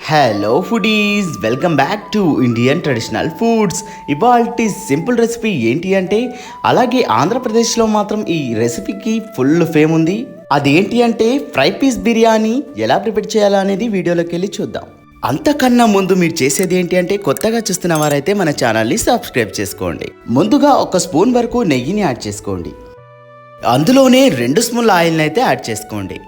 Hello foodies, welcome back to Indian traditional foods. ఇవాల్టి simple recipe ఏంటి అంటే, అలాగే ఆంధ్రప్రదేశ్లో మాత్రం ఈ రెసిపీకి ఫుల్ ఫేమ్ ఉంది. అదేంటి అంటే ఫ్రై పీస్ బిర్యానీ ఎలా ప్రిపేర్ చేయాలా అనేది వీడియోలోకి వెళ్ళి చూద్దాం. అంతకన్నా ముందు మీరు చేసేది ఏంటి అంటే, కొత్తగా చూస్తున్న వారైతే మన ఛానల్ని సబ్స్క్రైబ్ చేసుకోండి. ముందుగా ఒక స్పూన్ వరకు నెయ్యిని యాడ్ చేసుకోండి. అందులోనే 2 స్పూన్ల ఆయిల్ని అయితే యాడ్ చేసుకోండి.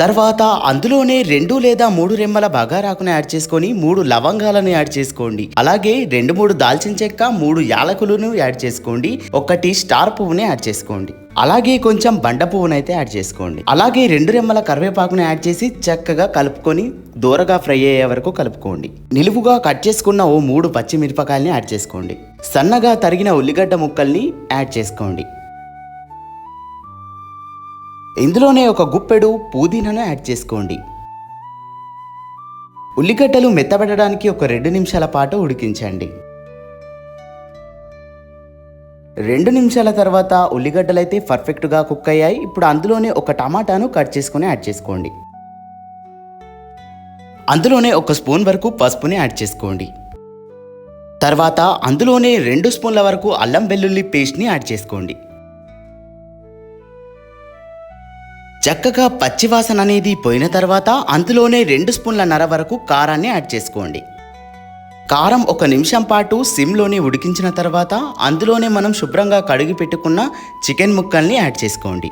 తర్వాత అందులోనే 2 లేదా 3 రెమ్మల బగారాకును యాడ్ చేసుకొని 3 లవంగాలను యాడ్ చేసుకోండి. అలాగే 2-3 దాల్చిన చెక్క, 3 యాలకులను యాడ్ చేసుకోండి. 1 స్టార్ పువ్వుని యాడ్ చేసుకోండి. అలాగే కొంచెం బండ పువ్వునైతే యాడ్ చేసుకోండి. అలాగే 2 రెమ్మల కరివేపాకును యాడ్ చేసి చక్కగా కలుపుకొని దూరగా ఫ్రై అయ్యే వరకు కలుపుకోండి. నిలువుగా కట్ చేసుకున్న 3 పచ్చిమిరపకాయలని యాడ్ చేసుకోండి. సన్నగా తరిగిన ఉల్లిగడ్డ ముక్కల్ని యాడ్ చేసుకోండి. ఇందులోనే ఒక గుప్పెడు పుదీనాను యాడ్ చేసుకోండి. ఉల్లిగడ్డలు మెత్తబడడానికి ఒక 2 నిమిషాల పాటు ఉడికించండి. 2 నిమిషాల తర్వాత ఉల్లిగడ్డలు అయితే పర్ఫెక్ట్గా కుక్ అయ్యాయి. ఇప్పుడు అందులోనే ఒక టమాటాను కట్ చేసుకుని యాడ్ చేసుకోండి. అందులోనే 1 స్పూన్ వరకు పసుపుని యాడ్ చేసుకోండి. తర్వాత అందులోనే 2 స్పూన్ల వరకు అల్లం వెల్లుల్లి పేస్ట్ని యాడ్ చేసుకోండి. చక్కగా పచ్చివాసన అనేది పోయిన తర్వాత అందులోనే 2 స్పూన్ల వరకు కారాన్ని యాడ్ చేసుకోండి. కారం 1 నిమిషం పాటు సిమ్లోనే ఉడికించిన తర్వాత అందులోనే మనం శుభ్రంగా కడిగి పెట్టుకున్న చికెన్ ముక్కల్ని యాడ్ చేసుకోండి.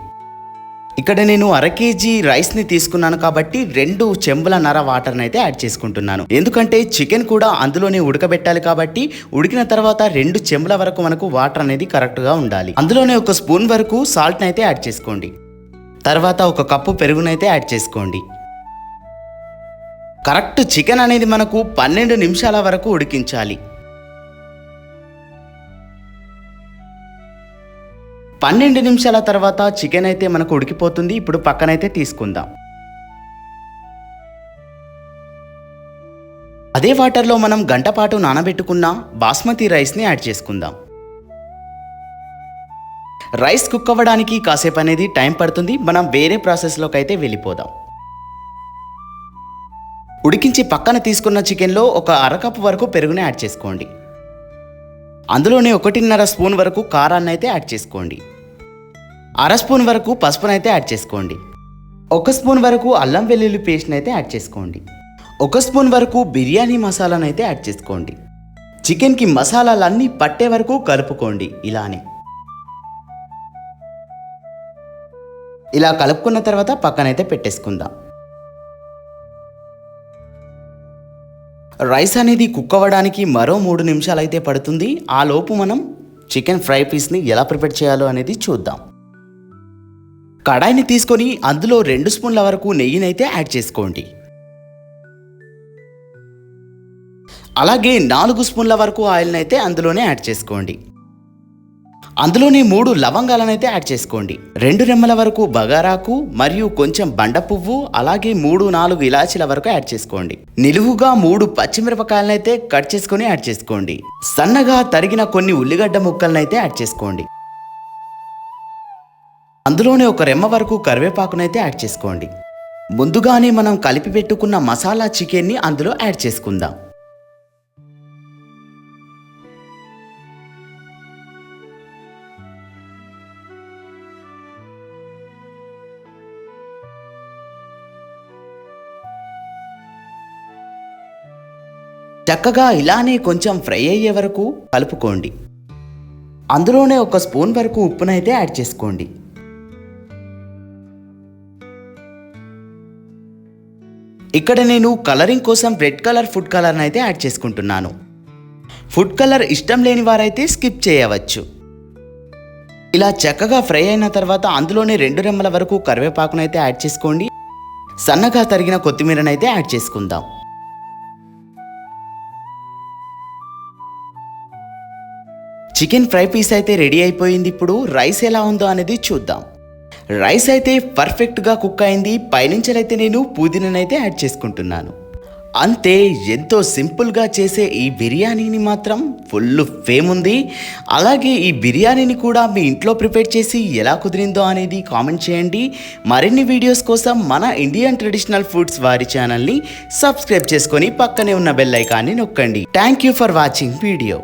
ఇక్కడ నేను 1/2 కేజీ రైస్ని తీసుకున్నాను కాబట్టి 2 చెంబుల వాటర్ని అయితే యాడ్ చేసుకుంటున్నాను. ఎందుకంటే చికెన్ కూడా అందులోనే ఉడకబెట్టాలి కాబట్టి ఉడికిన తర్వాత 2 చెంబుల వరకు మనకు వాటర్ అనేది కరెక్ట్గా ఉండాలి. అందులోనే 1 స్పూన్ వరకు సాల్ట్ని అయితే యాడ్ చేసుకోండి. తర్వాత 1 కప్పు పెరుగునైతే యాడ్ చేసుకోండి. కరెక్ట్ చికెన్ అనేది మనకు 12 నిమిషాల వరకు ఉడికించాలి. 12 నిమిషాల తర్వాత చికెన్ అయితే మనకు ఉడికిపోతుంది. ఇప్పుడు పక్కనైతే తీసుకుందాం. అదే వాటర్లో మనం గంట పాటు నానబెట్టుకున్న బాస్మతి రైస్ని యాడ్ చేసుకుందాం. రైస్ కుక్ అవ్వడానికి కాసేపు అనేది టైం పడుతుంది. మనం వేరే ప్రాసెస్లోకి అయితే వెళ్ళిపోదాం. ఉడికించి పక్కన తీసుకున్న చికెన్లో ఒక 1/2 కప్పు వరకు పెరుగుని యాడ్ చేసుకోండి. అందులోనే 1.5 స్పూన్ వరకు కారాన్ని అయితే యాడ్ చేసుకోండి. 1/2 స్పూన్ వరకు పసుపునైతే యాడ్ చేసుకోండి. 1 స్పూన్ వరకు అల్లం వెల్లుల్లి పేస్ట్ని అయితే యాడ్ చేసుకోండి. 1 స్పూన్ వరకు బిర్యానీ మసాలాను అయితే యాడ్ చేసుకోండి. చికెన్కి మసాలాలన్నీ పట్టే వరకు కలుపుకోండి. ఇలా కలుపుకున్న తర్వాత పక్కనైతే పెట్టేసుకుందాం. రైస్ అనేది కుక్ అవ్వడానికి మరో 3 నిమిషాలు అయితే పడుతుంది. ఆ లోపు మనం చికెన్ ఫ్రై పీస్ని ఎలా ప్రిపేర్ చేయాలో అనేది చూద్దాం. కడాయిని తీసుకొని అందులో 2 స్పూన్ల వరకు నెయ్యినైతే యాడ్ చేసుకోండి. అలాగే 4 స్పూన్ల వరకు ఆయిల్ని అయితే అందులోనే యాడ్ చేసుకోండి. అందులోనే 3 లవంగాలను అయితే యాడ్ చేసుకోండి. 2 రెమ్మల వరకు బగారాకు మరియు కొంచెం బండ పువ్వు, అలాగే 3-4 ఇలాచీల వరకు యాడ్ చేసుకోండి. నిలువుగా 3 పచ్చిమిరపకాయలను అయితే కట్ చేసుకొని యాడ్ చేసుకోండి. సన్నగా తరిగిన కొన్ని ఉల్లిగడ్డ ముక్కలను అయితే యాడ్ చేసుకోండి. అందులోనే 1 రెమ్మ వరకు కరివేపాకునైతే యాడ్ చేసుకోండి. ముందుగానే మనం కలిపి పెట్టుకున్న మసాలా చికెన్ని అందులో యాడ్ చేసుకుందాం. చక్కగా ఇలానే కొంచెం ఫ్రై అయ్యే వరకు కలుపుకోండి. అందులోనే 1 స్పూన్ వరకు ఉప్పునైతే యాడ్ చేసుకోండి. ఇక్కడ నేను కలరింగ్ కోసం రెడ్ కలర్ ఫుడ్ కలర్ని అయితే యాడ్ చేసుకుంటున్నాను. ఫుడ్ కలర్ ఇష్టం లేని వారైతే స్కిప్ చేయవచ్చు. ఇలా చక్కగా ఫ్రై అయిన తర్వాత అందులోనే 2 రెమ్మల వరకు కరివేపాకునైతే యాడ్ చేసుకోండి. సన్నగా తరిగిన కొత్తిమీరనైతే యాడ్ చేసుకుందాం. చికెన్ ఫ్రై పీస్ అయితే రెడీ అయిపోయింది. ఇప్పుడు రైస్ ఎలా ఉందో అనేది చూద్దాం. రైస్ అయితే పర్ఫెక్ట్గా కుక్ అయింది. పైనుంచి అయితే నేను పుదీనానైతే యాడ్ చేసుకుంటున్నాను. అంతే ఎంతో సింపుల్గా చేసే ఈ బిర్యానీని మాత్రం ఫుల్ ఫేమ్ ఉంది. అలాగే ఈ బిర్యానీని కూడా మీ ఇంట్లో ప్రిపేర్ చేసి ఎలా కుదిరిందో అనేది కామెంట్ చేయండి. మరిన్ని వీడియోస్ కోసం మన ఇండియన్ ట్రెడిషనల్ ఫుడ్స్ వారి ఛానల్ని సబ్స్క్రైబ్ చేసుకొని పక్కనే ఉన్న బెల్ ఐకాన్ని నొక్కండి. Thank you for watching video.